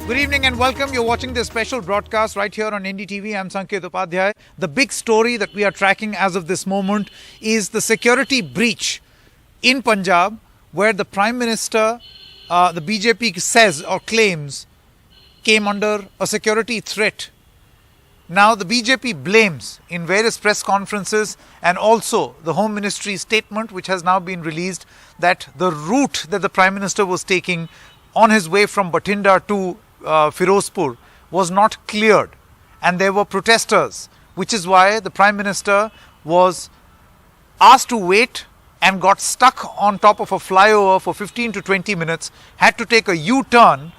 Good evening and welcome. You're watching this special broadcast right here on NDTV. I'm Sanket Upadhyay. The big story that we are tracking as of this moment is the security breach in Punjab, where the Prime Minister, the BJP says or claims, came under a security threat. Now the BJP blames in various press conferences and also the Home Ministry statement, which has now been released, that the route that the Prime Minister was taking on his way from Bathinda to Firozpur was not cleared, and there were protesters, which is why the Prime Minister was asked to wait and got stuck on top of a flyover for 15 to 20 minutes, had to take a U-turn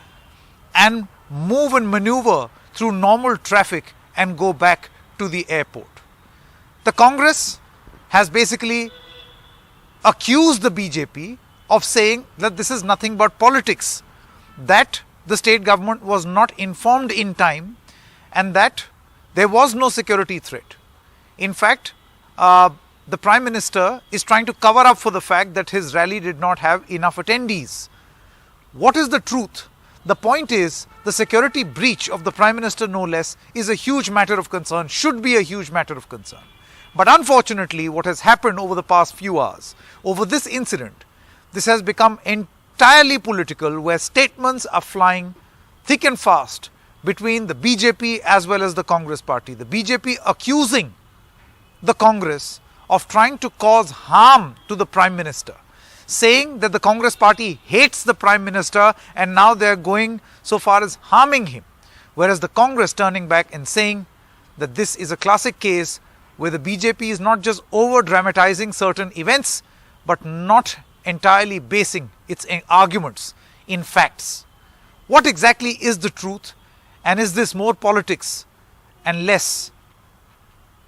and move and maneuver through normal traffic and go back to the airport. The Congress has basically accused the BJP of saying that this is nothing but politics, that the state government was not informed in time and that there was no security threat. In fact, the Prime Minister is trying to cover up for the fact that his rally did not have enough attendees. What is the truth? The point is, the security breach of the Prime Minister, no less, is a huge matter of concern, should be a huge matter of concern. But unfortunately, what has happened over the past few hours, over this incident, this has become entirely political, where statements are flying thick and fast between the BJP as well as the Congress party. The BJP accusing the Congress of trying to cause harm to the Prime Minister, saying that the Congress party hates the Prime Minister and now they are going so far as harming him. Whereas the Congress turning back and saying that this is a classic case where the BJP is not just over dramatizing certain events, but not entirely basing its arguments in facts. What exactly is the truth, and is this more politics and less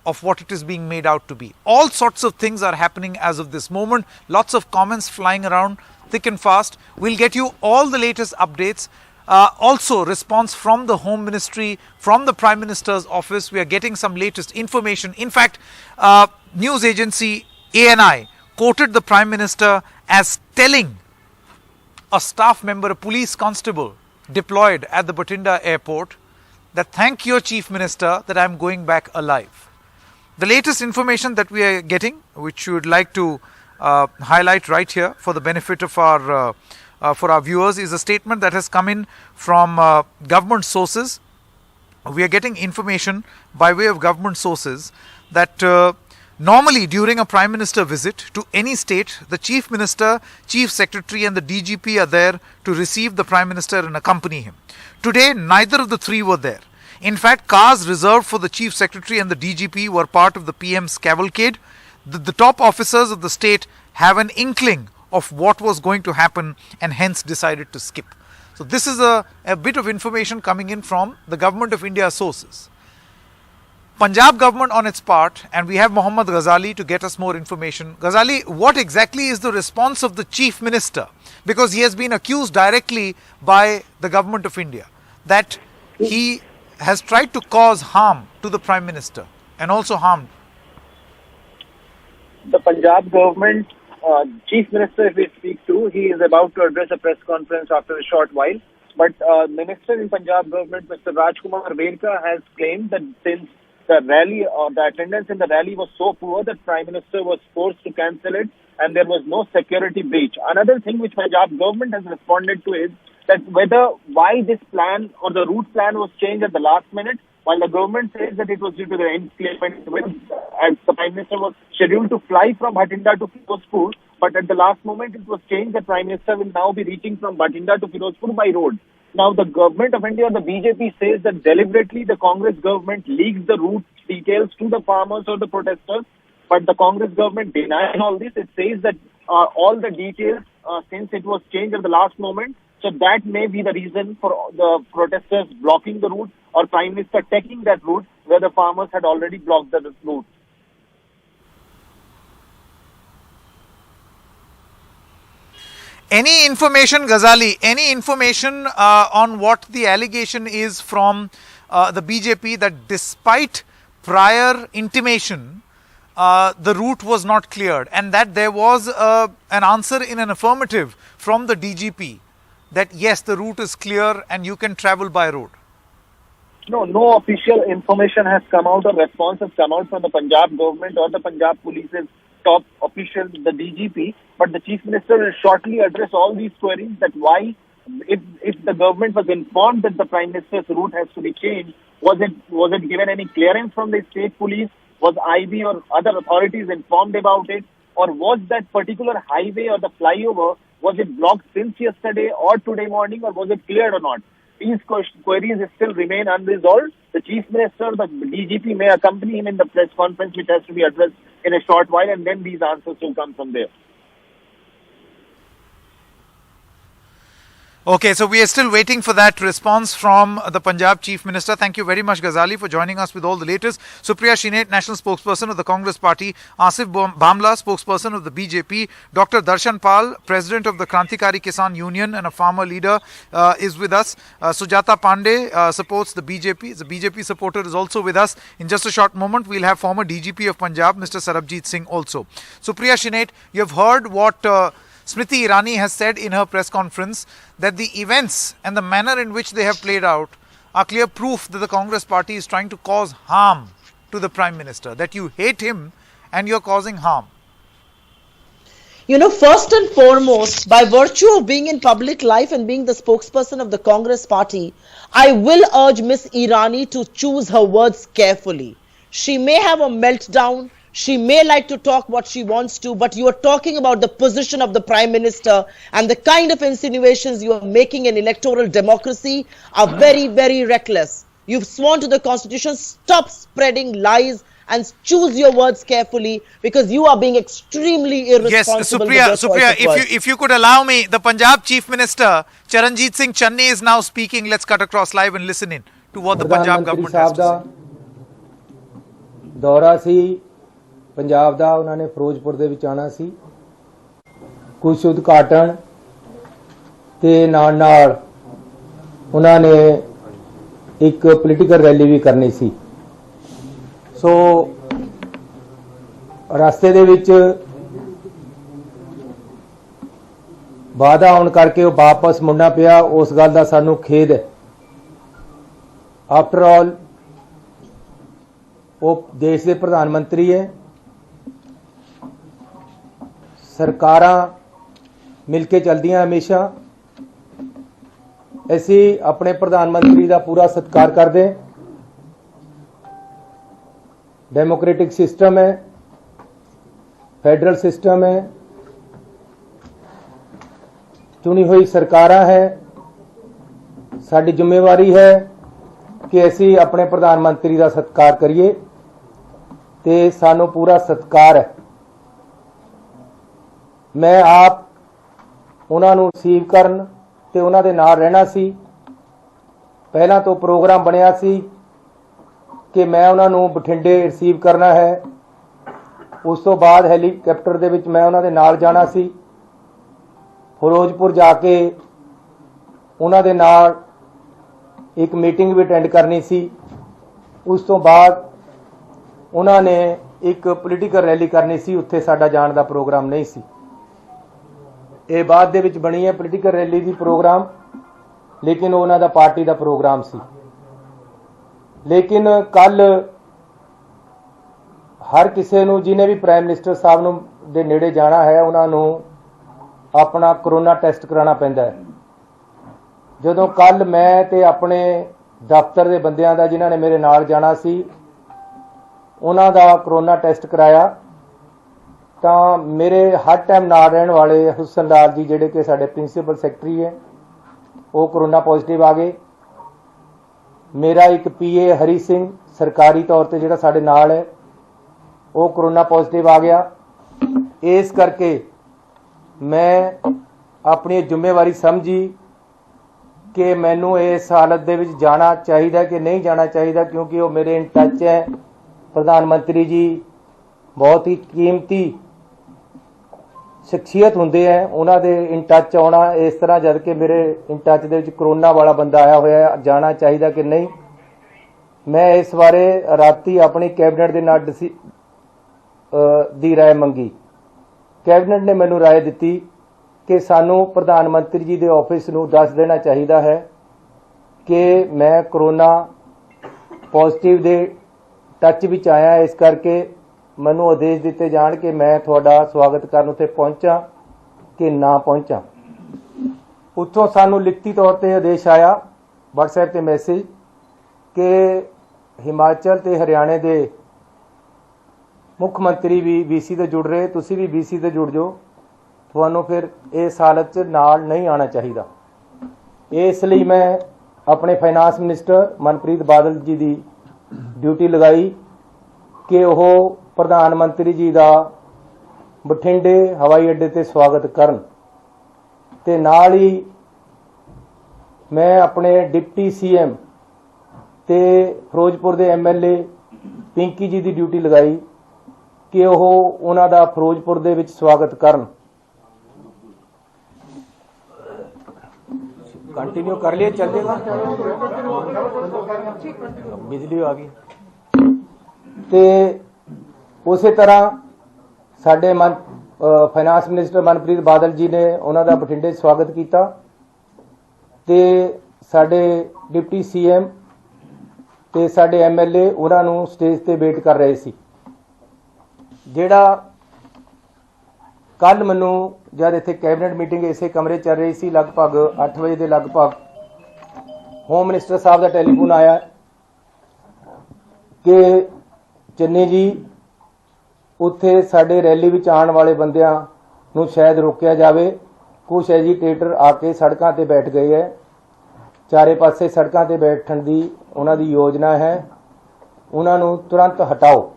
of what it is being made out to be? All sorts of things are happening as of this moment. Lots of comments flying around thick and fast. We'll get you all the latest updates. Also response from the Home Ministry, from the Prime Minister's office. We are getting some latest information. In fact, news agency ANI quoted the Prime Minister as telling a staff member, a police constable deployed at the Bathinda airport, that thank your Chief Minister that I am going back alive. The latest information that we are getting, which we would like to highlight right here for the benefit of our viewers, is a statement that has come in from government sources. We are getting information by way of government sources that normally during a Prime Minister visit to any state, the Chief Minister, Chief Secretary and the DGP are there to receive the Prime Minister and accompany him. Today, neither of the three were there. In fact, cars reserved for the Chief Secretary and the DGP were part of the PM's cavalcade. The top officers of the state have an inkling of what was going to happen and hence decided to skip. So this is a bit of information coming in from the Government of India sources. Punjab government on its part, and we have Mohammad Ghazali to get us more information. Ghazali, what exactly is the response of the Chief Minister? Because he has been accused directly by the Government of India that he has tried to cause harm to the Prime Minister and also harmed. The Punjab government Chief Minister, if we speak to, he is about to address a press conference after a short while. But Minister in Punjab government, Mr. Rajkumar Verka, has claimed that since the rally or the attendance in the rally was so poor that Prime Minister was forced to cancel it and there was no security breach. Another thing which Punjab government has responded to is that why this plan or the route plan was changed at the last minute, while the government says that it was due to the inclement winds and the Prime Minister was scheduled to fly from Bathinda to Firozpur, but at the last moment it was changed that Prime Minister will now be reaching from Bathinda to Firozpur by road. Now the Government of India, the BJP, says that deliberately the Congress government leaks the route details to the farmers or the protesters, but the Congress government denies all this. It says that all the details, since it was changed at the last moment, so that may be the reason for the protesters blocking the route or Prime Minister taking that route where the farmers had already blocked the route. Any information, Ghazali, any information on what the allegation is from the BJP that despite prior intimation, the route was not cleared and that there was an answer in an affirmative from the DGP that yes, the route is clear and you can travel by road? No official information has come out or response has come out from the Punjab government or the Punjab Police's top official, the DGP. But the Chief Minister will shortly address all these queries that why, if the government was informed that the Prime Minister's route has to be changed, was it given any clearance from the state police? Was IB or other authorities informed about it? Or was that particular highway or the flyover, was it blocked since yesterday or today morning, or was it cleared or not? These queries still remain unresolved. The Chief Minister, the DGP may accompany him in the press conference which has to be addressed in a short while, and then these answers will come from there. Okay, so we are still waiting for that response from the Punjab Chief Minister. Thank you very much, Ghazali, for joining us with all the latest. Supriya Shinaite, National Spokesperson of the Congress Party, Asif Bamla, Spokesperson of the BJP, Dr. Darshan Pal, President of the Krantikari Kisan Union and a farmer leader, is with us. Sujata Pandey supports the BJP. The BJP supporter is also with us. In just a short moment, we'll have former DGP of Punjab, Mr. Sarabjit Singh also. Supriya Shinaite, you have heard what Smriti Irani has said in her press conference, that the events and the manner in which they have played out are clear proof that the Congress Party is trying to cause harm to the Prime Minister, that you hate him and you're causing harm. You know, first and foremost, by virtue of being in public life and being the spokesperson of the Congress Party, I will urge Miss Irani to choose her words carefully. She may have a meltdown. She may like to talk what she wants to, but you are talking about the position of the Prime Minister, and the kind of insinuations you are making in electoral democracy are very, very reckless. You've sworn to the Constitution. Stop spreading lies and choose your words carefully, because you are being extremely irresponsible. Yes, Supriya, if you could allow me, the Punjab Chief Minister, Charanjit Singh Channi, is now speaking. Let's cut across live and listen in to what the Punjab government has to say. ਦੌਰਾ ਸੀ ਪੰਜਾਬ ਦਾ, ਉਹਨਾਂ ਨੇ ਫਿਰੋਜ਼ਪੁਰ ਦੇ ਵਿੱਚ ਆਉਣਾ ਸੀ, ਕੁਝ ਉਦਘਾਟਨ ਤੇ ਨਾਲ ਉਹਨਾਂ ਨੇ ਇੱਕ ਪੋਲੀਟੀਕਲ ਰੈਲੀ ਵੀ ਕਰਨੀ ਸੀ। ਸੋ ਰਸਤੇ ਦੇ ਵਿੱਚ ਵਾਅਦਾ ਹੋਣ ਕਰਕੇ ਉਹ ਵਾਪਸ ਮੁੜਨਾ ਪਿਆ, ਉਸ ਗੱਲ ਦਾ ਸਾਨੂੰ ਖੇਦ ਹੈ। ਆਫਟਰ ਆਲ ਉਹ ਦੇਸ਼ ਦੇ ਪ੍ਰਧਾਨ ਮੰਤਰੀ ਹੈ। ਸਰਕਾਰਾਂ ਮਿਲ ਕੇ ਚੱਲਦੀਆਂ ਹਮੇਸ਼ਾ। ਅਸੀਂ ਆਪਣੇ ਪ੍ਰਧਾਨ ਮੰਤਰੀ ਦਾ ਪੂਰਾ ਸਤਿਕਾਰ ਕਰਦੇ। ਡੈਮੋਕ੍ਰੈਟਿਕ ਸਿਸਟਮ ਹੈ, ਫੈਡਰਲ ਸਿਸਟਮ ਹੈ, ਚੁਣੀ ਹੋਈ ਸਰਕਾਰਾਂ ਹੈ। ਸਾਡੀ ਜ਼ਿੰਮੇਵਾਰੀ ਹੈ ਕਿ ਅਸੀਂ ਆਪਣੇ ਪ੍ਰਧਾਨ ਮੰਤਰੀ ਦਾ ਸਤਿਕਾਰ ਕਰੀਏ ਤੇ ਸਾਨੂੰ ਪੂਰਾ ਸਤਿਕਾਰ ਹੈ। ਮੈਂ ਆਪ ਉਹਨਾਂ ਨੂੰ ਰਿਸੀਵ ਕਰਨ ਤੇ ਉਹਨਾਂ ਦੇ ਨਾਲ ਰਹਿਣਾ ਸੀ। ਪਹਿਲਾਂ ਤੋਂ ਪ੍ਰੋਗਰਾਮ ਬਣਿਆ ਸੀ ਕਿ ਮੈਂ ਉਹਨਾਂ ਨੂੰ ਬਠਿੰਡੇ ਰਿਸੀਵ ਕਰਨਾ ਹੈ। ਉਸ ਤੋਂ ਬਾਅਦ ਹੈਲੀਕਾਪਟਰ ਦੇ ਵਿੱਚ ਮੈਂ ਉਹਨਾਂ ਦੇ ਨਾਲ ਜਾਣਾ ਸੀ। ਫਿਰੋਜ਼ਪੁਰ ਜਾ ਕੇ ਉਹਨਾਂ ਦੇ ਨਾਲ ਇੱਕ ਮੀਟਿੰਗ ਵੀ ਅਟੈਂਡ ਕਰਨੀ ਸੀ। ਉਸ ਤੋਂ ਬਾਅਦ ਉਹਨਾਂ ਨੇ ਇੱਕ ਪੋਲੀਟੀਕਲ ਰੈਲੀ ਕਰਨੀ ਸੀ, ਉੱਥੇ ਸਾਡਾ ਜਾਣ ਦਾ ਪ੍ਰੋਗਰਾਮ ਨਹੀਂ ਸੀ। ਇਹ ਬਾਅਦ ਦੇ ਵਿੱਚ ਬਣੀ ਹੈ ਪੋਲੀਟੀਕਲ ਰੈਲੀ ਦੀ ਪ੍ਰੋਗਰਾਮ, ਲੇਕਿਨ ਉਹਨਾਂ ਦਾ ਪਾਰਟੀ ਦਾ ਪ੍ਰੋਗਰਾਮ ਸੀ। ਲੇਕਿਨ ਕੱਲ ਹਰ ਕਿਸੇ ਨੂੰ ਜਿਹਨੇ ਵੀ ਪ੍ਰਾਈਮ ਮਿਨਿਸਟਰ ਸਾਹਿਬ ਨੂੰ ਦੇ ਨੇੜੇ ਜਾਣਾ ਹੈ, ਉਹਨਾਂ ਨੂੰ ਆਪਣਾ ਕਰੋਨਾ ਟੈਸਟ ਕਰਾਉਣਾ ਪੈਂਦਾ ਹੈ। ਜਦੋਂ ਕੱਲ ਮੈਂ ਤੇ ਆਪਣੇ ਦਫ਼ਤਰ ਦੇ ਬੰਦਿਆਂ ਦਾ, ਜਿਨ੍ਹਾਂ ਨੇ ਮੇਰੇ ਨਾਲ ਜਾਣਾ ਸੀ, ਉਹਨਾਂ ਦਾ ਕਰੋਨਾ ਟੈਸਟ ਕਰਾਇਆ ਤਾਂ ਮੇਰੇ ਹਰ ਟਾਈਮ ਨਾਲ ਰਹਿਣ ਵਾਲੇ ਹੁਸਨ ਲਾਲ ਜੀ, ਜਿਹੜੇ ਕਿ ਸਾਡੇ ਪ੍ਰਿੰਸੀਪਲ ਸੈਕਟਰੀ ਹੈ, ਉਹ ਕਰੋਨਾ ਪੋਜ਼ਿਟਿਵ ਆ ਗਏ। ਮੇਰਾ ਇੱਕ ਪੀਏ ਹਰੀ ਸਿੰਘ ਸਰਕਾਰੀ ਤੌਰ ਤੇ ਜਿਹੜਾ ਸਾਡੇ ਨਾਲ ਹੈ, ਉਹ ਕਰੋਨਾ ਪੋਜ਼ਿਟਿਵ ਆ ਗਿਆ। ਇਸ ਕਰਕੇ ਮੈਂ ਆਪਣੀ ਜ਼ਿੰਮੇਵਾਰੀ ਸਮਝੀ ਕਿ ਮੈਨੂੰ ਇਸ ਹਾਲਤ ਦੇ ਵਿੱਚ ਜਾਣਾ ਚਾਹੀਦਾ ਕਿ ਨਹੀਂ ਜਾਣਾ ਚਾਹੀਦਾ, ਕਿਉਂਕਿ ਉਹ ਮੇਰੇ ਇਨ ਟੱਚ ਹੈ। ਪ੍ਰਧਾਨ ਮੰਤਰੀ ਜੀ ਬਹੁਤ ਹੀ ਕੀਮਤੀ ਸ਼ਖਸੀਅਤ ਹੁੰਦੇ ਹੈ, ਉਹਨਾਂ ਦੇ ਇਨ ਟੱਚ ਆਉਣਾ ਇਸ ਤਰ੍ਹਾਂ, ਜਦ ਕਿ ਮੇਰੇ ਇਨ ਟੱਚ ਦੇ ਵਿੱਚ ਕਰੋਨਾ ਵਾਲਾ ਬੰਦਾ ਆਇਆ ਹੋਇਆ, ਜਾਣਾ ਚਾਹੀਦਾ ਕਿ ਨਹੀਂ। ਮੈਂ ਇਸ ਬਾਰੇ ਰਾਤੀ ਆਪਣੀ ਕੈਬਨਿਟ ਦੇ ਨਾਲ ਦੀ ਰਾਏ ਮੰਗੀ। ਕੈਬਨਿਟ ਨੇ ਮੈਨੂੰ ਰਾਏ ਦਿੱਤੀ कि सानू प्रधानमंत्री जी के ऑफिस नू दस देना चाहिए है कि मैं कोरोना पॉजिटिव दे टच विच आया, इस करके मैनू आदेश दिते जाण कि मैं थोड़ा स्वागत करन उत्थे पहुंचा कि ना पहुंचा। उत्थों सानू लिखती तौर पर आदेश आया WhatsApp ते मैसेज कि हिमाचल ते हरियाणे दे मुख मंत्री भी BC ते जुड़ रहे, तुसी भी BC ते जुड़ जाओ, तुहानू फिर इस हालत च नाल नहीं आना चाहिए। इसलिए मैं अपने फाइनांस मिनिस्टर मनप्रीत बादल जी की ड्यूटी लगाई कि वह प्रधानमंत्री जी का बठिंडे हवाई अड्डे ते स्वागत करन ते नाल ही मैं अपने डिप्टी CM ते फिरोजपुर के MLA पिंकी जी की ड्यूटी लगाई कि वह उन्हां दा फिरोजपुर दे विच स्वागत करन। कंटिन्यू कर लिए, चल जाएगा, बिजली आ गई। ते उस तरह साडे फाइनांस मिनिस्टर मनप्रीत बादल जी ने उन्हां दा बठिंडे स्वागत किया ते साडे डिप्टी CM ते साडे MLA उन्हां नूं स्टेज ते वेट कर रहे सी। जिहड़ा कल मैनू जब इत्थे कैबिनेट मीटिंग इसे कमरे चल रही सी, लगभग 8 बजे के लगभग होम मिनिस्टर साहब का टैलीफोन आया कि चन्नी जी उत्थे साडे रैली विच आने वाले बंदियां नूं शायद रोकिया जाए, कुछ एजीटेटर आके सड़कों ते बैठ गए है, चारे पासे सड़कों ते बैठण दी उन्हां दी योजना है, उन्हां नूं तुरंत हटाओ।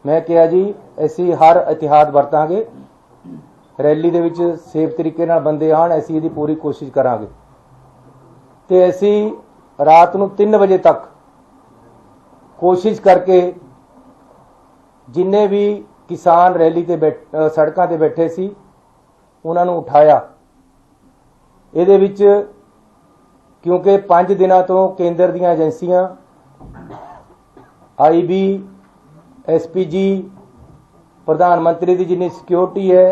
मैं कहा जी असीं हर एहतियात वरतांगे, रैली दे विच सेफ तरीके नाल बंदे आण, असीं इहदी पूरी कोशिश करांगे। ते असीं रात नूं 3 बजे तक कोशिश करके जिन्ने भी किसान रैली ते सड़कों ते बैठे सी उन्हां नूं उठाया। इहदे विच क्योंकि 5 दिनों तो केंद्र दीयां एजेंसियां IB SPG प्रधानमंत्री की जिन्नी सिक्योरिटी है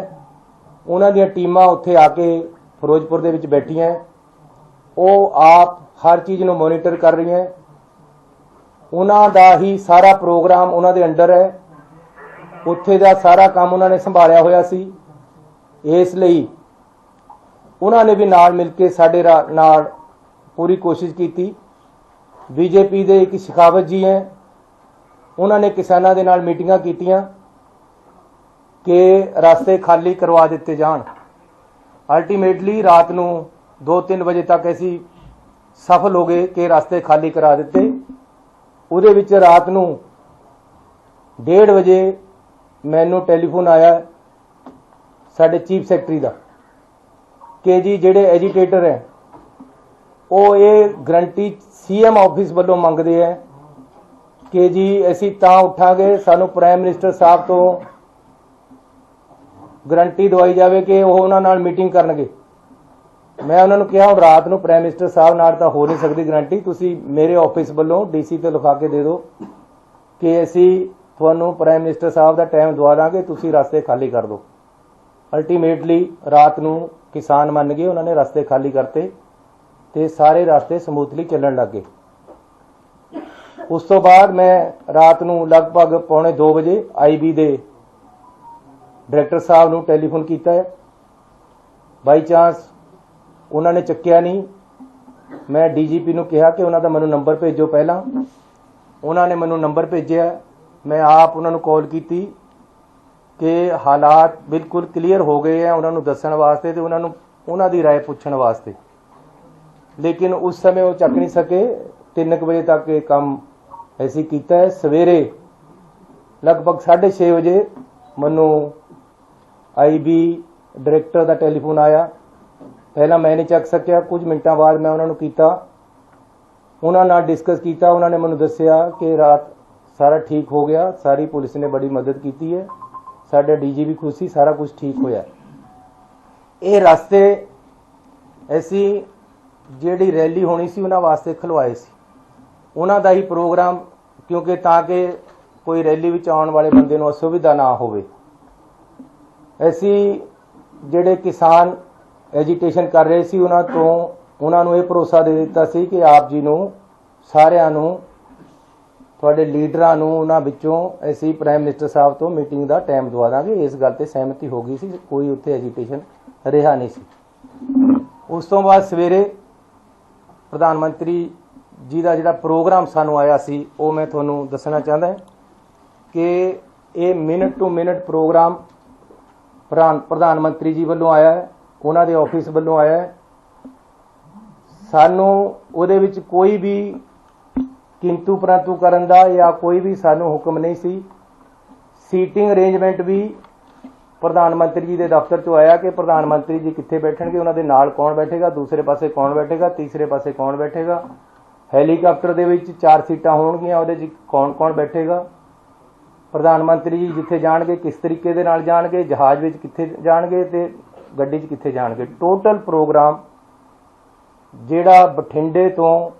उन्हां दीयां टीमां उत्थे आके फिरोजपुर दे विच बैठियां, वो आप हर चीज़ नूं मोनीटर कर रही हैं। उन्हां दा ही सारा प्रोग्राम उन्हां दे अंडर है, उत्थे दा सारा काम उन्हां ने संभालिया होया सी। इसलिए उन्होंने भी नाल मिल के साडे नाल पूरी कोशिश की। बीजेपी दे एक शेखावत जी हैं, उन्होंने किसानों के नाल मीटिंगां कीतियां कि रास्ते खाली करवा दिते जाण। अल्टीमेटली रात नूं 2-3 बजे तक ऐसी सफल हो गए कि रास्ते खाली करा दिते। उहदे विच रात नूं 1:30 बजे मैनू टैलीफोन आया साडे चीफ सैकटरी का कि जी जिहड़े एजीटेटर है वो ये गारंटी CM ऑफिस वालों मंगते हैं कि जी असीं तां उठांगे, सानू प्राइम मिनिस्टर साहब तो गारंटी दवाई जाए कि वो उन्हां नाल मीटिंग करनगे। मैं उन्होंने कहा हुण रात नूं प्राइम मिनिस्टर साहब नाल तां हो नहीं सकती गारंटी, तुसीं मेरे ऑफिस वालों DC ते लिखा के दे दो कि असीं तुहानूं प्राइम मिनिस्टर साहब का टाइम दवा दांगे, तुसीं रास्ते खाली कर दो। अल्टीमेटली रात नूं किसान मन गए, उन्होंने रास्ते खाली करते ते सारे रास्ते समूथली चलण लग गए। उस तो बाद मैं रात नूं लगभग 1:45 बजे IB दे डायरैक्टर साहब नूं टैलीफोन किया है। बाई चांस उन्होंने चुक्या नहीं, मैं DGP नूं कहा कि उन्होंने मैनूं नंबर भेजो। पहला उन्होंने मैनूं नंबर भेजा, मैं आप उन्होंने कॉल की कि हालात बिल्कुल क्लीयर हो गए हैं उन्होंने दस्सण वास्ते ते उन्हां दी राय पुछण वास्ते, लेकिन उस समय वो चक नहीं सके। 3 बजे तक ये काम ऐसी किया है। सवेरे लगभग 6:30 बजे मैनू IB डायरैक्टर का टैलीफोन आया। पहला मैं नहीं चक सकिया, कुछ मिनटों बाद मैं उन्होंने किया, उन्होंने डिस्कस किया। उन्होंने मैनू दस्सिया कि रात सारा ठीक हो गया, सारी पुलिस ने बड़ी मदद की है, साडा DG भी खुश सी, सारा कुछ ठीक होया। ये रास्ते ऐसी जिहड़ी रैली होनी सी उन्हां वास्ते खलवाए सी, उन्हां दा ही प्रोग्राम, क्योंकि ताकि कोई रैली विच आउण वाले बंदे नूं असुविधा ना होवे। ऐसी ਜਿਹੜੇ ਕਿਸਾਨ ਐਜੀਟੇਸ਼ਨ ਕਰ ਰਹੇ ਸੀ ਉਹਨਾਂ ਨੂੰ ਇਹ ਭਰੋਸਾ ਦੇ ਦਿੱਤਾ ਸੀ ਕਿ ਆਪ ਜੀ ਨੂੰ ਸਾਰਿਆਂ ਨੂੰ ਤੁਹਾਡੇ ਲੀਡਰਾਂ ਨੂੰ ਉਹਨਾਂ ਵਿੱਚੋਂ ਅਸੀਂ ਪ੍ਰਾਈਮ ਮਿਨਿਸਟਰ ਸਾਹਿਬ ਤੋਂ ਮੀਟਿੰਗ ਦਾ ਟਾਈਮ ਦਵਾ ਦਾਂਗੇ। ਇਸ ਗੱਲ ਤੇ ਸਹਿਮਤੀ ਹੋ ਗਈ ਸੀ, ਕੋਈ ਉੱਥੇ ਐਜੀਟੇਸ਼ਨ ਰਿਹਾ ਨਹੀਂ ਸੀ। ਉਸ ਤੋਂ ਬਾਅਦ ਸਵੇਰੇ ਪ੍ਰਧਾਨ ਮੰਤਰੀ ਜੀ ਦਾ ਜਿਹੜਾ ਪ੍ਰੋਗਰਾਮ ਸਾਨੂੰ ਆਇਆ ਸੀ ਉਹ ਮੈਂ ਤੁਹਾਨੂੰ ਦੱਸਣਾ ਚਾਹੁੰਦਾ ਕਿ ਇਹ ਮਿੰਟ ਟੂ ਮਿੰਟ ਪ੍ਰੋਗਰਾਮ ਪ੍ਰਧਾਨ ਮੰਤਰੀ ਜੀ ਵੱਲੋਂ ਆਇਆ ਹੈ, ਉਹਨਾਂ ਦੇ ਆਫਿਸ ਵੱਲੋਂ ਆਇਆ ਹੈ। ਸਾਨੂੰ ਉਹਦੇ ਵਿੱਚ ਕੋਈ ਵੀ ਕਿੰਤੂ ਪਰੰਤੂ ਕਰਨ ਦਾ ਜਾਂ ਕੋਈ ਵੀ ਸਾਨੂੰ ਹੁਕਮ ਨਹੀਂ ਸੀ। ਸੀਟਿੰਗ ਅਰੇਂਜਮੈਂਟ ਵੀ ਪ੍ਰਧਾਨ ਮੰਤਰੀ ਜੀ ਦੇ ਦਫ਼ਤਰ ਤੋਂ ਆਇਆ ਕਿ ਪ੍ਰਧਾਨ ਮੰਤਰੀ ਜੀ ਕਿੱਥੇ ਬੈਠਣਗੇ, ਉਹਨਾਂ ਦੇ ਨਾਲ ਕੌਣ ਬੈਠੇਗਾ, ਦੂਸਰੇ ਪਾਸੇ ਕੌਣ ਬੈਠੇਗਾ, ਤੀਸਰੇ ਪਾਸੇ ਕੌਣ ਬੈਠੇਗਾ, ਹੈਲੀਕਾਪਟਰ ਦੇ ਵਿੱਚ 4 ਸੀਟਾਂ ਹੋਣਗੀਆਂ, ਉਹਦੇ 'ਚ ਕੌਣ ਬੈਠੇਗਾ, ਪ੍ਰਧਾਨ ਮੰਤਰੀ ਜੀ ਜਿੱਥੇ ਜਾਣਗੇ ਕਿਸ ਤਰੀਕੇ ਦੇ ਨਾਲ ਜਾਣਗੇ, ਜਹਾਜ਼ ਵਿੱਚ ਕਿੱਥੇ ਜਾਣਗੇ ਤੇ ਗੱਡੀ 'ਚ ਕਿੱਥੇ ਜਾਣਗੇ। ਟੋਟਲ ਪ੍ਰੋਗਰਾਮ ਜਿਹੜਾ ਬਠਿੰਡੇ ਤੋਂ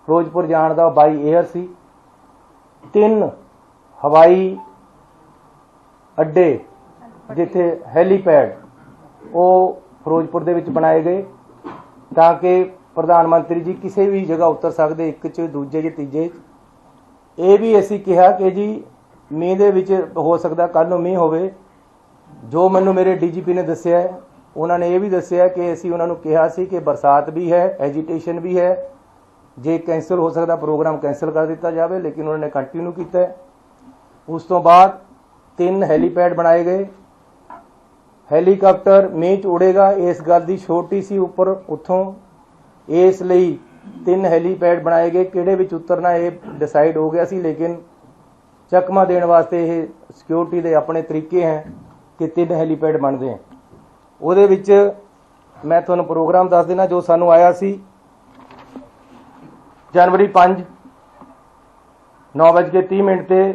ਫਿਰੋਜ਼ਪੁਰ ਜਾਣ ਦਾ ਬਾਈ 에ਅਰ ਸੀ। 3 ਹਵਾਈ ਅੱਡੇ ਜਿੱਥੇ ਹੈਲੀਪੈਡ ਉਹ ਫਿਰੋਜ਼ਪੁਰ ਦੇ ਵਿੱਚ ਬਣਾਏ ਗਏ ਤਾਂ ਕਿ ਪ੍ਰਧਾਨ ਮੰਤਰੀ ਜੀ ਕਿਸੇ ਵੀ ਜਗ੍ਹਾ ਉਤਰ ਸਕਦੇ, ਇੱਕ 'ਚ ਦੂਜੇ 'ਚ ਤੀਜੇ 'ਚ। ਇਹ ਵੀ ਅਸੀਂ ਕਿਹਾ ਕਿ ਜੀ ਮੀਂਹ ਦੇ ਵਿੱਚ ਹੋ ਸਕਦਾ ਕੱਲ੍ਹ ਨੂੰ ਮੀਂਹ ਹੋਵੇ। ਜੋ ਮੈਨੂੰ ਮੇਰੇ ਡੀਜੀਪੀ ਨੇ ਦੱਸਿਆ, ਉਹਨਾਂ ਨੇ ਇਹ ਵੀ ਦੱਸਿਆ ਕਿ ਅਸੀਂ ਉਹਨਾਂ ਨੂੰ ਕਿਹਾ ਸੀ ਕਿ ਬਰਸਾਤ ਵੀ ਹੈ, ਐਜੀਟੇਸ਼ਨ ਵੀ ਹੈ, ਜੇ ਕੈਂਸਲ ਹੋ ਸਕਦਾ ਪ੍ਰੋਗਰਾਮ ਕੈਂਸਲ ਕਰ ਦਿੱਤਾ ਜਾਵੇ, ਲੇਕਿਨ ਉਹਨਾਂ ਨੇ ਕੰਟੀਨਿਊ ਕੀਤਾ। ਉਸ ਤੋਂ ਬਾਅਦ 3 ਹੈਲੀਪੈਡ ਬਣਾਏ ਗਏ। ਹੈਲੀਕਾਪਟਰ ਮੀਂਹ 'ਚ ਉੜੇਗਾ ਇਸ ਗੱਲ ਦੀ ਛੋਟੀ ਸੀ ਉੱਪਰ ਉੱਥੋਂ, ਇਸ ਲਈ 3 ਹੈਲੀਪੈਡ ਬਣਾਏ ਗਏ। ਕਿਹੜੇ ਵਿੱਚ ਉਤਰਨਾ ਇਹ ਡਿਸਾਈਡ ਹੋ ਗਿਆ ਸੀ, ਲੇਕਿਨ ਚਕਮਾ ਦੇਣ ਵਾਸਤੇ ਇਹ ਸਿਕਿਉਰਿਟੀ ਦੇ ਆਪਣੇ ਤਰੀਕੇ ਹੈ ਕਿ 3 ਹੈਲੀਪੈਡ ਬਣਦੇ ਹੈ। ਉਹਦੇ ਵਿੱਚ ਮੈਂ ਤੁਹਾਨੂੰ ਪ੍ਰੋਗਰਾਮ ਦੱਸ ਦੇਣਾ ਜੋ ਸਾਨੂੰ ਆਇਆ ਸੀ। जनवरी 5 9:30 ਤੇ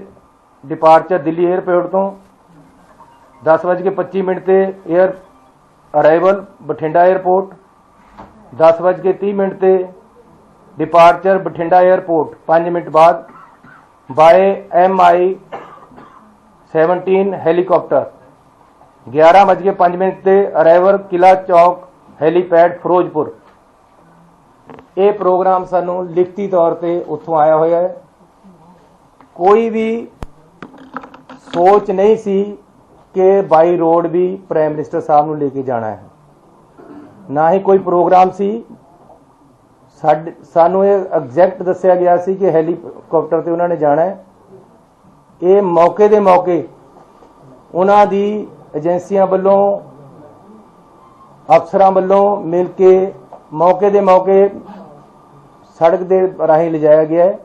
ਡਿਪਾਰਚਰ ਦਿੱਲੀ 에ਅਰਪੋਰਟ ਤੋਂ, 10:25 ਤੇ 에ਅਰ ਅਰਾਈਵਲ ਬਠਿੰਡਾ 에ਅਰਪੋਰਟ, 10:30 ਤੇ ਡਿਪਾਰਚਰ ਬਠਿੰਡਾ 에ਅਰਪੋਰਟ, 5 ਮਿੰਟ ਬਾਅਦ ਬਾਏ MI-17 ਹੈਲੀਕਾਪਟਰ, 11:05 ਤੇ ਅਰਾਈਵਲ ਕਿਲਾ ਚੌਕ ਹੈਲੀਪੈਡ ਫਿਰੋਜ਼ਪੁਰ। ਇਹ ਪ੍ਰੋਗਰਾਮ ਸਾਨੂੰ ਲਿਖਤੀ ਤੌਰ ਤੇ ਉੱਥੋਂ ਆਇਆ ਹੋਇਆ ਹੈ। ਕੋਈ ਵੀ ਸੋਚ ਨਹੀਂ ਸੀ ਕਿ ਬਾਈ ਰੋਡ ਵੀ ਪ੍ਰਾਈਮ ਮਿਨਿਸਟਰ ਸਾਹਿਬ ਨੂੰ ਲੈ ਕੇ ਜਾਣਾ ਹੈ, ਨਾ ਹੀ ਕੋਈ ਪ੍ਰੋਗਰਾਮ ਸੀ। ਸਾਨੂੰ ਇਹ ਐਗਜ਼ੈਕਟ ਦੱਸਿਆ ਗਿਆ ਸੀ ਕਿ ਹੈਲੀਕਾਪਟਰ ਤੇ ਉਹਨਾਂ ਨੇ ਜਾਣਾ ਹੈ। ਇਹ ਮੌਕੇ ਦੇ ਮੌਕੇ ਉਹਨਾਂ ਦੀ ਏਜੰਸੀਆਂ ਵੱਲੋਂ, ਅਫਸਰਾਂ ਵੱਲੋਂ ਮਿਲ ਕੇ ਮੌਕੇ ਦੇ ਮੌਕੇ ਸੜਕ ਦੇ ਰਾਹੀਂ ਲਿਜਾਇਆ ਗਿਆ ਹੈ।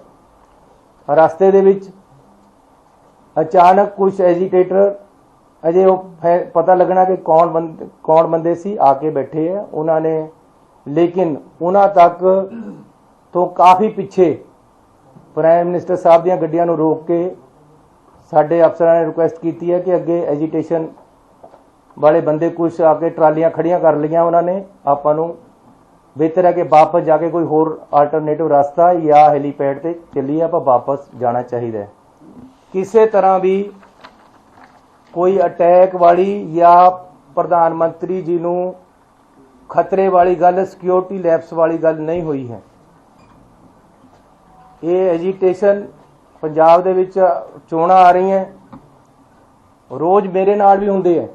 ਰਸਤੇ ਦੇ ਵਿੱਚ ਅਚਾਨਕ ਕੁਝ ਐਜੀਟੇਟਰ, ਅਜੇ ਉਹ ਪਤਾ ਲੱਗਣਾ ਕਿ ਕੌਣ ਬੰਦੇ ਸੀ, ਆ ਕੇ ਬੈਠੇ ਹੈ ਉਹਨਾਂ ਨੇ, ਲੇਕਿਨ ਉਹਨਾਂ ਤੱਕ ਤੋਂ ਕਾਫੀ ਪਿੱਛੇ ਪ੍ਰਾਈਮ ਮਿਨਿਸਟਰ ਸਾਹਿਬ ਦੀਆਂ ਗੱਡੀਆਂ ਨੂੰ ਰੋਕ ਕੇ ਸਾਡੇ ਅਫਸਰਾਂ ਨੇ ਰਿਕੁਐਸਟ ਕੀਤੀ ਹੈ ਕਿ ਅੱਗੇ ਐਜੀਟੇਸ਼ਨ ਵਾਲੇ ਬੰਦੇ ਕੁਝ ਆ ਕੇ ਟਰਾਲੀਆਂ ਖੜੀਆਂ ਕਰ ਲਈਆਂ ਉਹਨਾਂ ਨੇ। ਆਪਾਂ ਨੂੰ ਬਿਹਤਰ ਹੈ ਕਿ ਵਾਪਸ ਜਾ ਕੇ ਕੋਈ ਹੋਰ ਆਲਟਰਨੇਟਿਵ ਰਸਤਾ ਜਾਂ ਹੈਲੀਪੈਡ ਤੇ ਚੱਲੀਏ, ਆਪਾਂ ਵਾਪਸ ਜਾਣਾ ਚਾਹੀਦਾ ਹੈ। ਕਿਸੇ ਤਰ੍ਹਾਂ ਵੀ ਕੋਈ ਅਟੈਕ ਵਾਲੀ ਜਾਂ ਪ੍ਰਧਾਨ ਮੰਤਰੀ ਜੀ ਨੂੰ ਖਤਰੇ ਵਾਲੀ ਗੱਲ, ਸਿਕਿਉਰਿਟੀ ਲੈਪਸ ਵਾਲੀ ਗੱਲ ਨਹੀਂ ਹੋਈ ਹੈ। ਇਹ ਐਜੀਟੇਸ਼ਨ ਪੰਜਾਬ ਦੇ ਵਿੱਚ ਚੋਣਾਂ ਆ ਰਹੀਆਂ, ਰੋਜ਼ ਮੇਰੇ ਨਾਲ ਵੀ ਹੁੰਦੇ ਹੈ।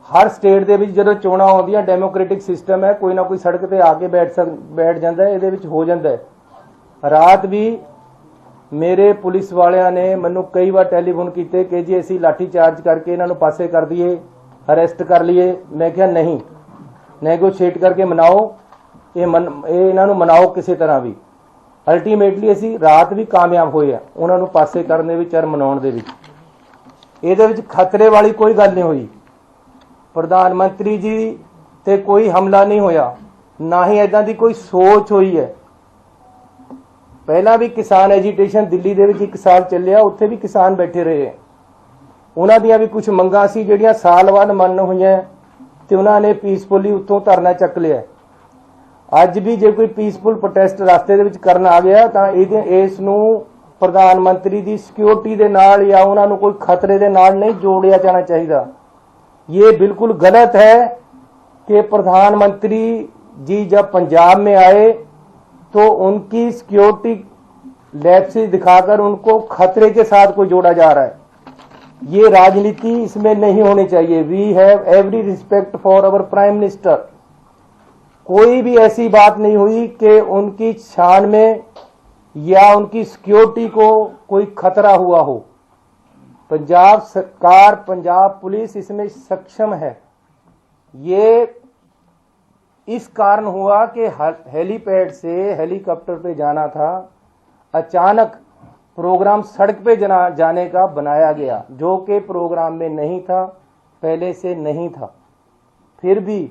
ਹਰ ਸਟੇਟ ਦੇ ਵਿੱਚ ਜਦੋਂ ਚੋਣਾਂ ਆਉਂਦੀਆਂ ਡੈਮੋਕ੍ਰੈਟਿਕ ਸਿਸਟਮ ਹੈ, ਕੋਈ ਨਾ ਕੋਈ ਸੜਕ ਤੇ ਆ ਕੇ ਬੈਠ ਜਾਂਦਾ ਹੈ, ਇਹਦੇ ਵਿੱਚ ਹੋ ਜਾਂਦਾ ਹੈ। ਰਾਤ ਵੀ ਮੇਰੇ ਪੁਲਿਸ ਵਾਲਿਆਂ ਨੇ ਮੈਨੂੰ ਕਈ ਵਾਰ ਟੈਲੀਫੋਨ ਕੀਤੇ ਕਿ ਜੀ ਅਸੀਂ ਲਾਠੀ ਚਾਰਜ ਕਰਕੇ ਇਹਨਾਂ ਨੂੰ ਪਾਸੇ ਕਰ ਦਈਏ, ਅਰੈਸਟ ਕਰ ਲਈਏ। ਮੈਂ ਕਿਹਾ ਨਹੀਂ, ਨੈਗੋਸ਼ੀਏਟ ਕਰਕੇ ਮਨਾਓ, ਇਹ ਇਹਨਾਂ ਨੂੰ ਮਨਾਓ ਕਿਸੇ ਤਰ੍ਹਾਂ ਵੀ। ਅਲਟੀਮੇਟਲੀ ਅਸੀਂ ਰਾਤ ਵੀ ਕਾਮਯਾਬ ਹੋਏ ਆ ਉਹਨਾਂ ਨੂੰ ਪਾਸੇ ਕਰਨ ਦੇ ਵਿੱਚ ਔਰ ਮਨਾਉਣ ਦੇ ਵਿੱਚ। ਇਹਦੇ ਵਿੱਚ ਖਤਰੇ ਵਾਲੀ ਕੋਈ ਗੱਲ ਨਹੀਂ ਹੋਈ। ਪ੍ਰਧਾਨ ਮੰਤਰੀ ਜੀ ਤੇ ਕੋਈ ਹਮਲਾ ਨਹੀਂ ਹੋਇਆ, ਨਾ ਹੀ ਇਦਾਂ ਦੀ ਕੋਈ ਸੋਚ ਹੋਈ ਹੈ। ਪਹਿਲਾਂ ਵੀ ਕਿਸਾਨ ਐਜੀਟੇਸ਼ਨ ਦਿੱਲੀ ਦੇ ਵਿੱਚ 1 ਸਾਲ ਚੱਲਿਆ, ਉੱਥੇ ਵੀ ਕਿਸਾਨ ਬੈਠੇ ਰਹੇ। ਉਹਨਾਂ ਦੀਆਂ ਵੀ ਕੁਝ ਮੰਗਾਂ ਸੀ ਜਿਹੜੀਆਂ ਸਾਲ ਬਾਅਦ ਮੰਨ ਹੋਈਆਂ ਤੇ ਉਹਨਾਂ ਨੇ ਪੀਸਫੁਲੀ ਉੱਥੋਂ ਧਰਨਾ ਚੱਕ ਲਿਆ। ਅੱਜ ਵੀ ਜੇ ਕੋਈ ਪੀਸਫੁਲ ਪ੍ਰੋਟੈਸਟ ਰਸਤੇ ਦੇ ਵਿੱਚ ਕਰਨ ਆ ਗਿਆ ਤਾਂ ਇਸ ਨੂੰ ਪ੍ਰਧਾਨ ਮੰਤਰੀ ਦੀ ਸਿਕਿਉਰਿਟੀ ਦੇ ਨਾਲ ਜਾਂ ਉਹਨਾਂ ਨੂੰ ਕੋਈ ਖਤਰੇ ਦੇ ਨਾਲ ਨਹੀਂ ਜੋੜਿਆ ਜਾਣਾ ਚਾਹੀਦਾ। ये बिल्कुल गलत है कि प्रधानमंत्री जी जब पंजाब में आए तो उनकी सिक्योरिटी लैप्सेस दिखाकर उनको खतरे के साथ को जोड़ा जा रहा है। ये राजनीति इसमें नहीं होनी चाहिए। We have every respect for our prime minister. कोई भी ऐसी बात नहीं हुई कि उनकी शान में या उनकी सिक्योरिटी को कोई खतरा हुआ हो। पंजाब सरकार, पंजाब पुलिस इसमें सक्षम है। ये इस कारण हुआ कि हेलीपैड से हेलीकॉप्टर पे जाना था, अचानक प्रोग्राम सड़क पे जाने का बनाया गया, जो कि प्रोग्राम में नहीं था, पहले से नहीं था। फिर भी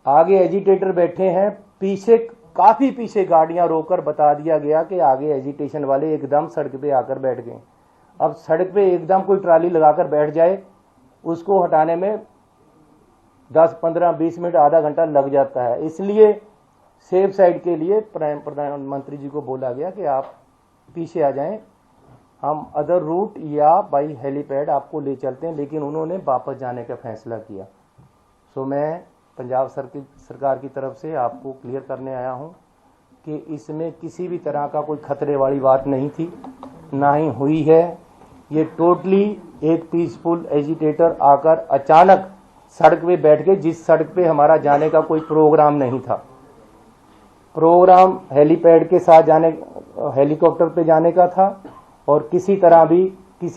आगे एजिटेटर बैठे हैं, पीछे काफी पीछे गाड़ियां रोकर बता दिया गया कि आगे एजिटेशन वाले एकदम सड़क पे आकर बैठ गए। अब सड़क पे एकदम कोई ट्राली लगाकर बैठ जाए, उसको हटाने में 10, 15, 20 मिनट, आधा घंटा लग जाता है। इसलिए सेफ साइड के लिए प्रधानमंत्री जी को बोला गया कि आप पीछे आ जाएं, हम अदर रूट या बाई हेलीपैड आपको ले चलते हैं, लेकिन उन्होंने वापस जाने का फैसला किया। सो मैं पंजाब सरकार की तरफ से आपको क्लियर करने आया हूं कि इसमें किसी भी तरह का कोई खतरे वाली बात नहीं थी, ना ही हुई है। ये टोटली एक पीसफुल एजिटेटर आकर अचानक सड़क पे बैठ गए, जिस सड़क पे हमारा जाने का कोई प्रोग्राम नहीं था। प्रोग्राम हेलीपैड के साथ जाने, हेलीकॉप्टर पे जाने का था, और किसी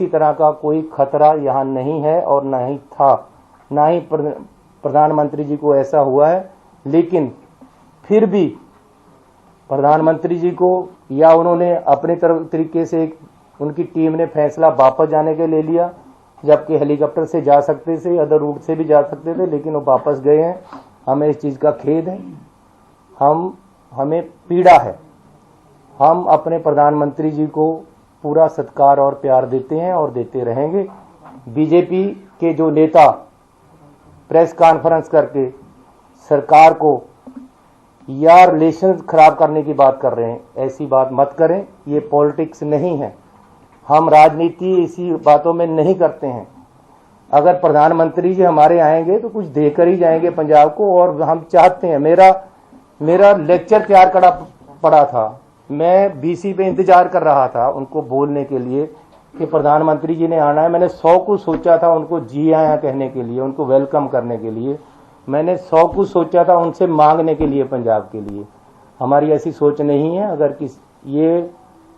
तरह का कोई खतरा यहाँ नहीं है और ना ही था, ना ही प्रधानमंत्री जी को ऐसा हुआ है। लेकिन फिर भी प्रधानमंत्री जी को या उन्होंने अपने तरीके से उनकी टीम ने फैसला वापस जाने के ले लिया, जबकि हेलीकॉप्टर से जा सकते थे, अदर रूट से भी जा सकते थे, लेकिन वो वापस गए हैं। हमें इस चीज़ का खेद है, हमें पीड़ा है। हम अपने प्रधानमंत्री जी को पूरा सत्कार और प्यार देते हैं और देते रहेंगे। बीजेपी के जो नेता प्रेस कॉन्फ्रेंस करके सरकार को या रिलेशन खराब करने की बात कर रहे हैं, ऐसी बात मत करें। ये पॉलिटिक्स नहीं है, हम राजनीति इसी बातों में नहीं करते हैं। अगर प्रधानमंत्री जी हमारे आएंगे तो कुछ देकर ही जाएंगे पंजाब को, और हम चाहते हैं। मेरा लेक्चर तैयार करा पड़ा था, मैं बीसी पे इंतजार कर रहा था उनको बोलने के लिए कि प्रधानमंत्री जी ने आना है। मैंने 100 कुछ सोचा था उनको जी आया कहने के लिए, उनको वेलकम करने के लिए। मैंने 100 कुछ सोचा था उनसे मांगने के लिए, पंजाब के लिए। हमारी ऐसी सोच नहीं है। अगर ये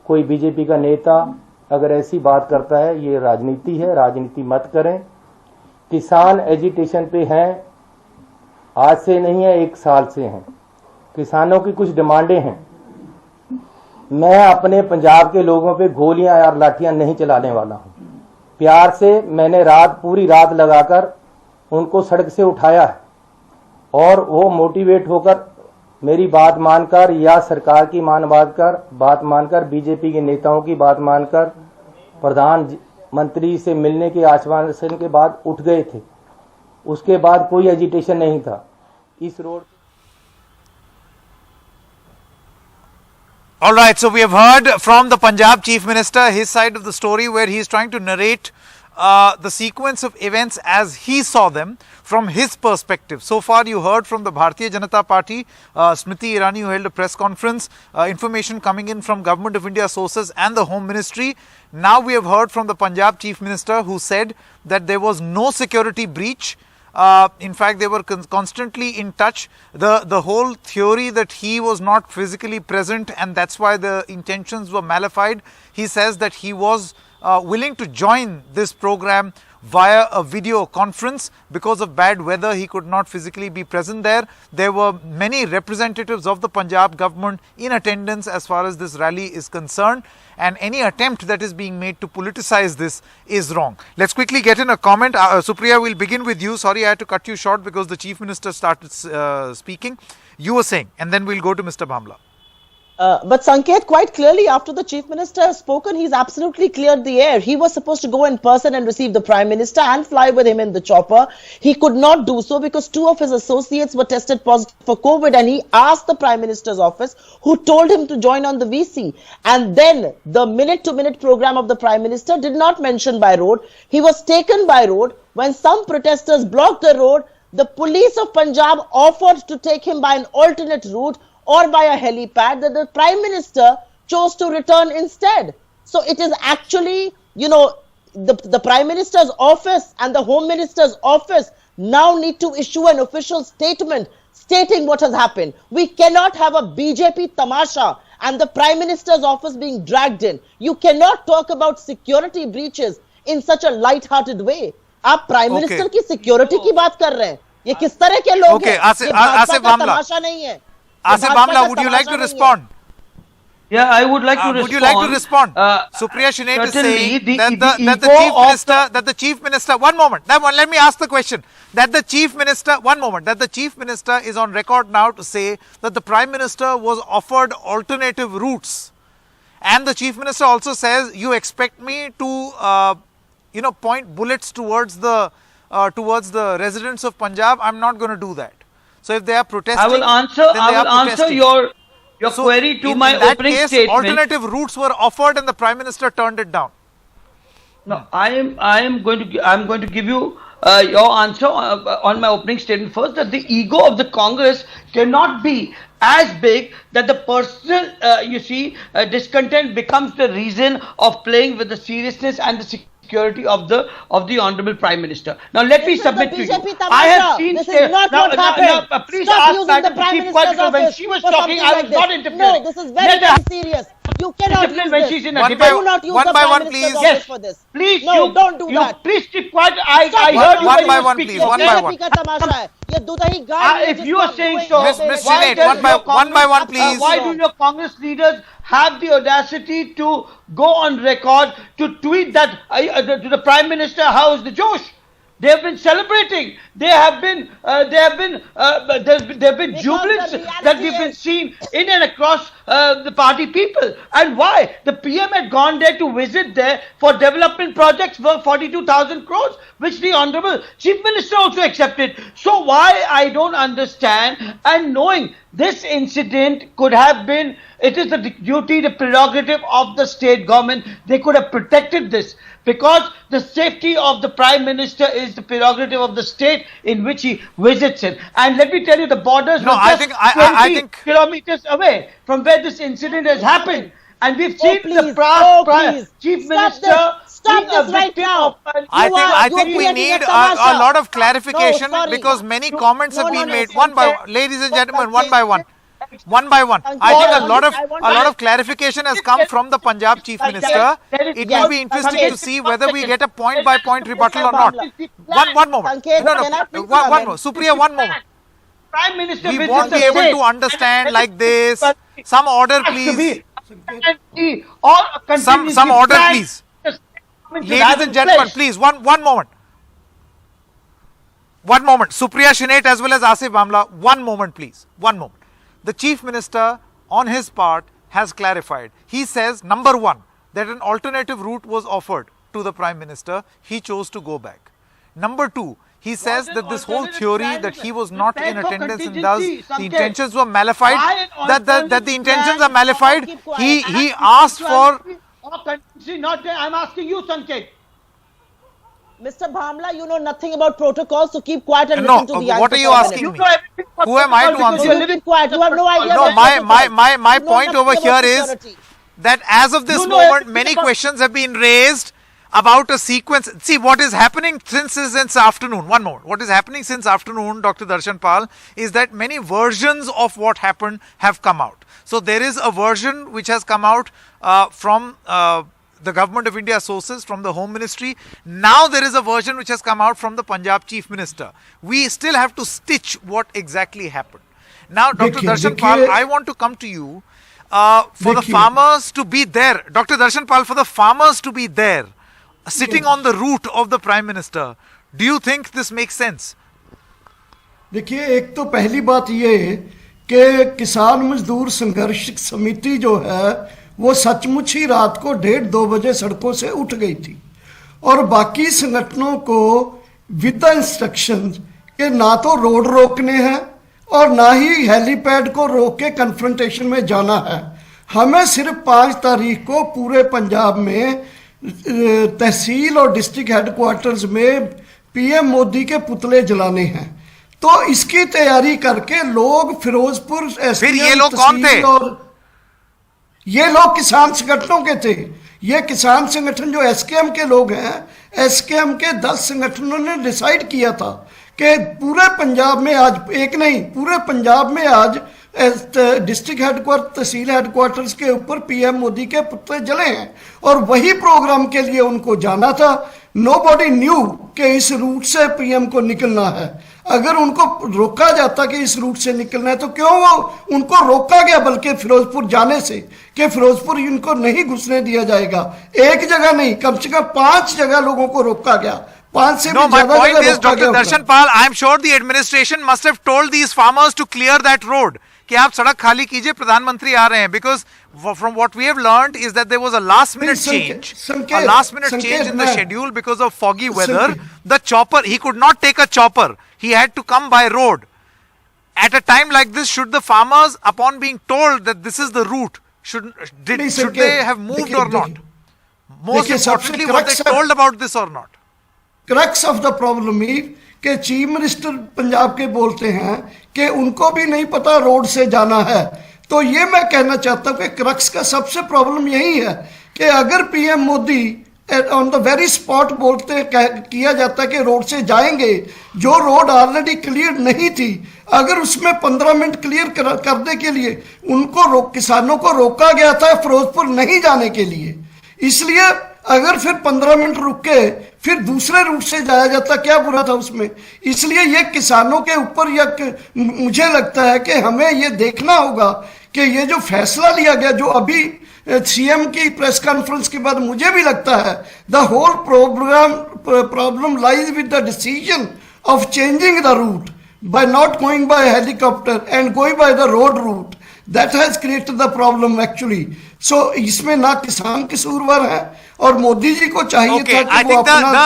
कोई बीजेपी का नेता अगर ऐसी बात करता है, ये राजनीति है, राजनीति मत करें। किसान एजिटेशन पे हैं, आज से नहीं है, 1 साल से हैं। किसानों की कुछ डिमांडें हैं। मैं अपने पंजाब के लोगों पे गोलियां और लाठियां नहीं चलाने वाला हूं। प्यार से मैंने पूरी रात लगाकर उनको सड़क से उठाया है, और वो मोटिवेट होकर मेरी बात मानकर या सरकार की बात मानकर बीजेपी के नेताओं की बात मानकर प्रधानमंत्री से मिलने के आश्वासन के बाद उठ गए थे। उसके बाद कोई एजिटेशन नहीं था इस road. All right, so we have heard from the Punjab Chief Minister his side of the story, where he is trying to narrate the sequence of events as he saw them from his perspective. So far you heard from the Bharatiya Janata Party, Smriti Irani, who held a press conference, information coming in from Government of India sources and the Home Ministry. Now we have heard from the Punjab Chief Minister, who said that there was no security breach. In fact, they were constantly in touch. The whole theory that he was not physically present and that's why the intentions were malafide. He says that he was willing to join this program via a video conference. Because of bad weather, he could not physically be present there. There were many representatives of the Punjab government in attendance as far as this rally is concerned, and any attempt that is being made to politicize this is wrong. Let's quickly get in a comment. Supriya, we'll begin with you. Sorry, I had to cut you short because the Chief Minister started speaking. You were saying, and then we'll go to Mr. Bhamla. But Sanket, quite clearly, after the Chief Minister has spoken, he's absolutely cleared the air. He was supposed to go in person and receive the Prime Minister and fly with him in the chopper. He could not do so because two of his associates were tested positive for COVID, and he asked the Prime Minister's office, who told him to join on the VC. And then the minute-to-minute program of the Prime Minister did not mention by road. He was taken by road. When some protesters blocked the road, the police of Punjab offered to take him by an alternate route or by a helipad, that the Prime Minister chose to return instead. So it is actually, the Prime Minister's office and the Home Minister's office now need to issue an official statement stating what has happened. We cannot have a BJP tamasha and the Prime Minister's office being dragged in. You cannot talk about security breaches in such a light-hearted way. आप prime minister की security की बात कर रहे हैं. ये किस तरह के लोग हैं? ये भाजपा का तमाशा नहीं है. Asif Bamla, would you like to respond? Yeah, I would like to respond. Would you like to respond? Supriya Shinape is saying that the Chief Minister, one moment, let me ask the question. That the Chief Minister is on record now to say that the Prime Minister was offered alternative routes. And the Chief Minister also says, you expect me to, point bullets towards the residents of Punjab. I'm not going to do that. So if they are protesting, I will answer your query to my opening statement. Alternative routes were offered and the Prime Minister turned it down. No, I'm going to give you your answer on my opening statement first, that the ego of the Congress cannot be as big that the personal discontent becomes the reason of playing with the seriousness and the security of the Honorable Prime Minister. Now let me submit to you. I have seen. This is not what happened. Please Stop ask using Madam the Prime Chief Minister's Minister. When office she was for talking, something I was like not this. interfering. No, this is very, very serious. You cannot use when this. she's in a You debate. do not use One the by Prime one, Minister's please. office Yes. for this. Please, no, don't do that. Please keep quiet. I heard you One when by you were one, speaking. please. One by one. का तमाशा है. ये दुधही गाड़ में If जिसको you are आप saying doing so, है, Miss why Shinape, does one by one, please. Why do your Congress leaders have the audacity to go on record to tweet that to the Prime Minister, how is the Josh? They have been celebrating. There have been jubilance that we've been seeing in and across the party people. And why? The PM had gone there to visit there for development projects worth 42,000 crores, which the Honorable Chief Minister also accepted. So why I don't understand, and knowing this incident could have been, it is the duty, the prerogative of the state government. They could have protected this, because the safety of the Prime Minister is the prerogative of the state in which he visits it. And let me tell you, the borders were just 20 kilometers away from where this incident has happened. And we've seen the Chief Minister Stop this right now. I think we need a lot of clarification, because many comments have been made one by one. Ladies and gentlemen, one by one. One by one. I think a lot of clarification has come from the Punjab Chief Minister. It will be interesting to see whether we get a point-by-point rebuttal or not. One moment. No. One more. Supriya, one moment. Prime Minister, we won't be able to understand like this. Some order, please. Some order, please. Ladies and gentlemen, please. One moment. One moment. Supriya Shinape as well as Asif Bamla. One moment, please. One moment. The Chief Minister, on his part, has clarified. He says, number one, that an alternative route was offered to the Prime Minister. He chose to go back. Number two, he says that this whole theory that he was not in attendance and thus the intentions were malafide, that the intentions are malafide. He asked for... I'm asking you, Sanket. Mr. Bhamla, you know nothing about protocols, so keep quiet and listen to the answer. What are you asking me? Who am I to answer? You keep quiet. You have no idea. No, my point over here is that as of this moment, many questions have been raised about a sequence. See, what is happening since afternoon, one moment. What is happening since afternoon, Dr. Darshan Pal, is that many versions of what happened have come out. So there is a version which has come out from the Government of India sources, from the Home Ministry. Now there is a version which has come out from the Punjab Chief Minister. We still have to stitch what exactly happened. Now, Dr. Darshan Pal, I want to come to you for the farmers to be there. Dr. Darshan Pal, for the farmers to be there, sitting on the route of the Prime Minister, do you think this makes sense? देखिए, एक तो पहली बात ये है कि किसान मजदूर संघर्ष समिति जो है वो सचमुच ही रात को 1:30-2 बजे सड़कों से उठ गई थी, और बाकी संगठनों को विद द इंस्ट्रक्शन कि ना तो रोड रोकने हैं और ना ही हेलीपैड को रोक के कन्फ्रंटेशन में जाना है। हमें सिर्फ 5 तारीख को पूरे पंजाब में तहसील और डिस्ट्रिक्ट हेडक्वार्टर्स में पीएम मोदी के पुतले जलाने हैं। तो इसकी तैयारी करके लोग फिरोजपुर फिर ये लोग कौन थे? और ये लोग किसान संगठनों के थे। ये किसान संगठन जो एसकेएम के लोग हैं, एसकेएम के 10 संगठनों ने डिसाइड किया था कि पूरे पंजाब में आज, एक नहीं पूरे पंजाब में आज डिस्ट्रिक्ट हेडक्वार्टर तहसील हेडक्वार्टर्स के ऊपर पीएम मोदी के पुतले जले हैं, और वही प्रोग्राम के लिए उनको जाना था। नोबॉडी न्यू कि इस रूट से पीएम को निकलना है। अगर उनको रोका जाता कि इस रूट से निकलना है तो क्यों वो उनको रोका गया, बल्कि फिरोजपुर जाने से, कि फिरोजपुर इनको नहीं घुसने दिया जाएगा। एक जगह नहीं, कम से कम 5 जगह लोगों को रोका गया। No, my point is, Dr. Darshanpal, I am sure the administration must have told these farmers to clear that road. कि आप सड़क खाली कीजिए, प्रधानमंत्री आ रहे हैं. Because from what we have learned is that there was a last minute change. A last minute change in the schedule because of foggy weather. The chopper, he could not take a chopper. He had to come by road. At a time like this, should the farmers, upon being told that this is the route, should they have moved or not? Most importantly, were they told about this or not? Crux of the problem is कि chief minister Punjab के बोलते हैं कि उनको भी नहीं पता road से जाना है। तो ये मैं कहना चाहता हूँ कि क्रक्स का सबसे प्रॉब्लम यही है कि अगर PM Modi on the very spot बोलते किया जाता है कि रोड से जाएंगे, जो रोड ऑलरेडी क्लियर नहीं थी, अगर उसमें 15 मिनट क्लियर करने के लिए उनको किसानों को रोका गया था फिरोजपुर नहीं जाने के लिए। इसलिए अगर फिर 15 मिनट रुक के फिर दूसरे रूट से जाया जाता, क्या बुरा था उसमें? इसलिए ये किसानों के ऊपर मुझे लगता है कि हमें ये देखना होगा कि ये जो फैसला लिया गया, जो अभी सीएम की प्रेस कॉन्फ्रेंस के बाद मुझे भी लगता है the whole problem lies with the decision of changing the route by not going by helicopter and going by the road route. That has created the problem actually. So इसमें ना किसान कसूरवार है और मोदी जी को चाहिए था कि वो अपना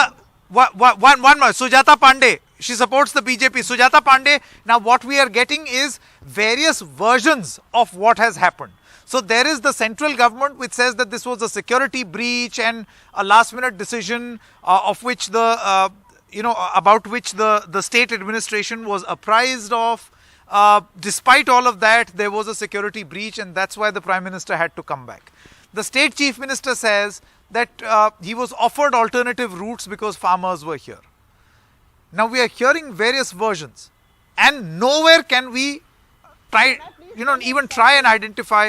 one more. Sujata Pandey, she supports the BJP. Sujata Pandey, now what we are getting is various versions of what has happened. So there is the central government which says that this was a security breach and a last minute decision of which the about which the state administration was apprised of. Despite all of that, there was a security breach and that's why the Prime Minister had to come back. The state chief minister says that he was offered alternative routes because farmers were here. Now we are hearing various versions and nowhere can we even try and identify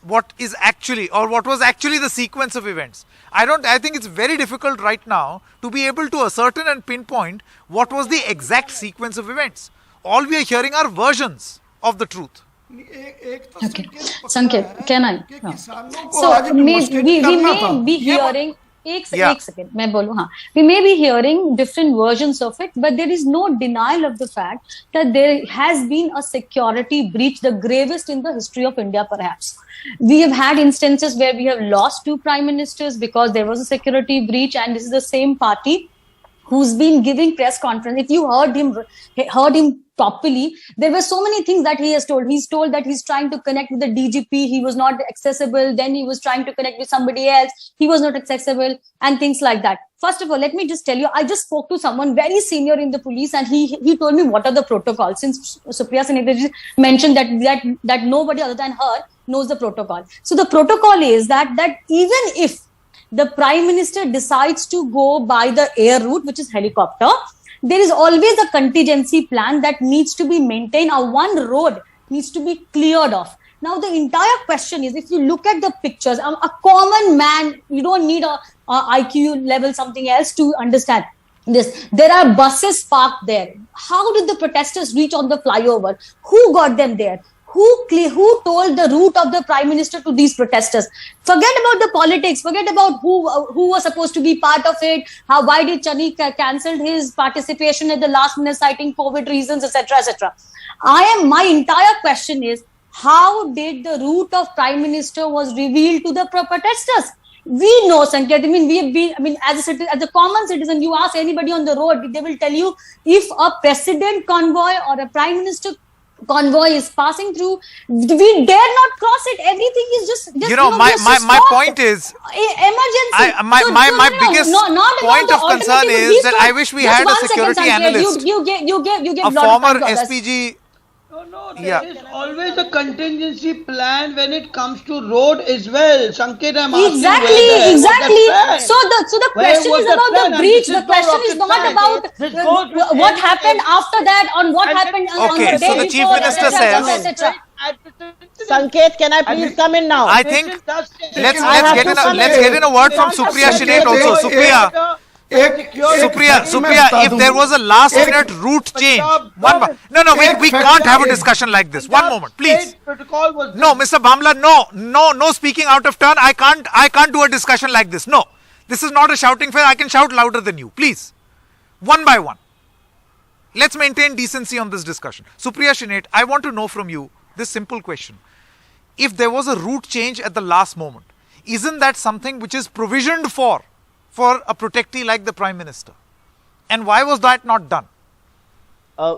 what is actually or what was actually the sequence of events. I think it's very difficult right now to be able to ascertain and pinpoint what was the exact sequence of events. All we are hearing are versions of the truth. Okay. Sanket, can I? No. So, we may be hearing... एक second मैं बोलूं हाँ we may be hearing different versions of it but there is no denial of the fact that there has been a security breach, the gravest in the history of India perhaps. We have had instances where we have lost 2 prime ministers because there was a security breach and this is the same party who's been giving press conference. If you heard him properly, there were so many things that he has told. He's told that he's trying to connect with the DGP. He was not accessible. Then he was trying to connect with somebody else. He was not accessible and things like that. First of all, let me just tell you, I just spoke to someone very senior in the police and he told me what are the protocols. Since Supriya Senator mentioned that nobody other than her knows the protocol. So the protocol is that even if the Prime Minister decides to go by the air route, which is helicopter, there is always a contingency plan that needs to be maintained. One road needs to be cleared off. Now, the entire question is, if you look at the pictures, a common man, you don't need a IQ level, something else to understand this. There are buses parked there. How did the protesters reach on the flyover? Who got them there? who told the route of the Prime Minister to these protesters? Forget about the politics. Forget about who was supposed to be part of it. Why did Chani cancelled his participation at the last minute, citing COVID reasons, etc., etc. My entire question is, how did the route of Prime Minister was revealed to the protesters? We know, Sanket. As a common citizen, you ask anybody on the road, they will tell you if a president convoy or a Prime Minister convoy is passing through, we dare not cross it. Everything is just my point is emergency. My biggest point of concern is that I wish we had a security analyst, you give a former SPG. No, there is always a contingency plan when it comes to road as well. Sanket, I'm asking Exactly. So the question is about the breach. The question is not about what happened after that, on what happened on the day so the Chief Minister says. Sanket, can I please come in now? I think let's get in a word from Supriya Shinate also. Supriya, if there was a last minute route change, we can't have a discussion like this. One moment, please. No, Mr. Bhamla, no speaking out of turn. I can't do a discussion like this. No, this is not a shouting fair. I can shout louder than you. Please, one by one. Let's maintain decency on this discussion. Supriya Shinate, I want to know from you this simple question. If there was a route change at the last moment, isn't that something which is provisioned for a protectee like the Prime Minister? And why was that not done?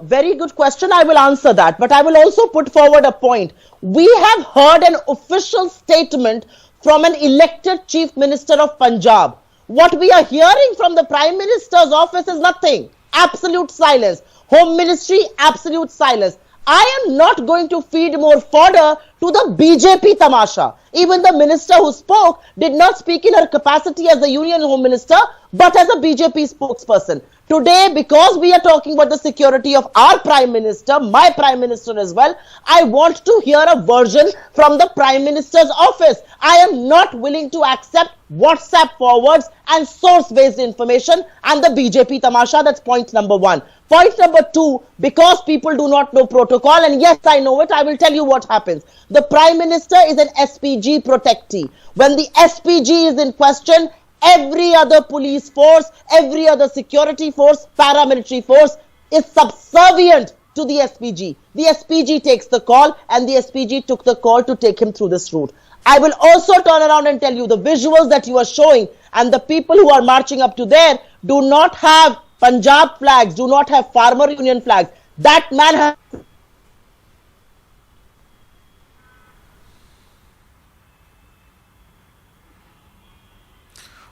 Very good question. I will answer that. But I will also put forward a point. We have heard an official statement from an elected Chief Minister of Punjab. What we are hearing from the Prime Minister's office is nothing. Absolute silence. Home Ministry, absolute silence. I am not going to feed more fodder to the BJP tamasha. Even the minister who spoke did not speak in her capacity as the Union Home Minister, but as a BJP spokesperson. Today, because we are talking about the security of our Prime Minister, my Prime Minister as well, I want to hear a version from the Prime Minister's office. I am not willing to accept WhatsApp forwards and source-based information and the BJP tamasha. That's point number one. Point number two, because people do not know protocol, and yes, I know it, I will tell you what happens. The Prime Minister is an SPG protectee. When the SPG is in question, every other police force, every other security force, paramilitary force is subservient to the SPG. The SPG takes the call, and the SPG took the call to take him through this route. I will also turn around and tell you the visuals that you are showing and the people who are marching up to there do not have Punjab flags, do not have Farmer Union flags. That man has...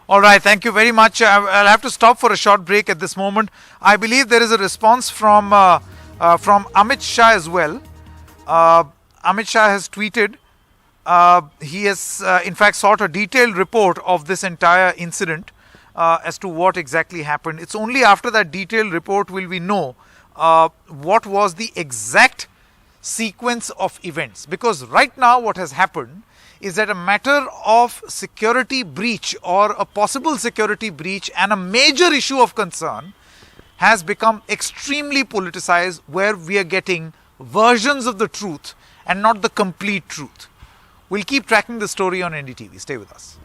All right, thank you very much. I'll have to stop for a short break at this moment. I believe there is a response from Amit Shah as well. Amit Shah has tweeted. He has, in fact, sought a detailed report of this entire incident as to what exactly happened. It's only after that detailed report will we know what was the exact sequence of events. Because right now what has happened is that a matter of security breach or a possible security breach and a major issue of concern has become extremely politicized, where we are getting versions of the truth and not the complete truth. We'll keep tracking the story on NDTV. Stay with us.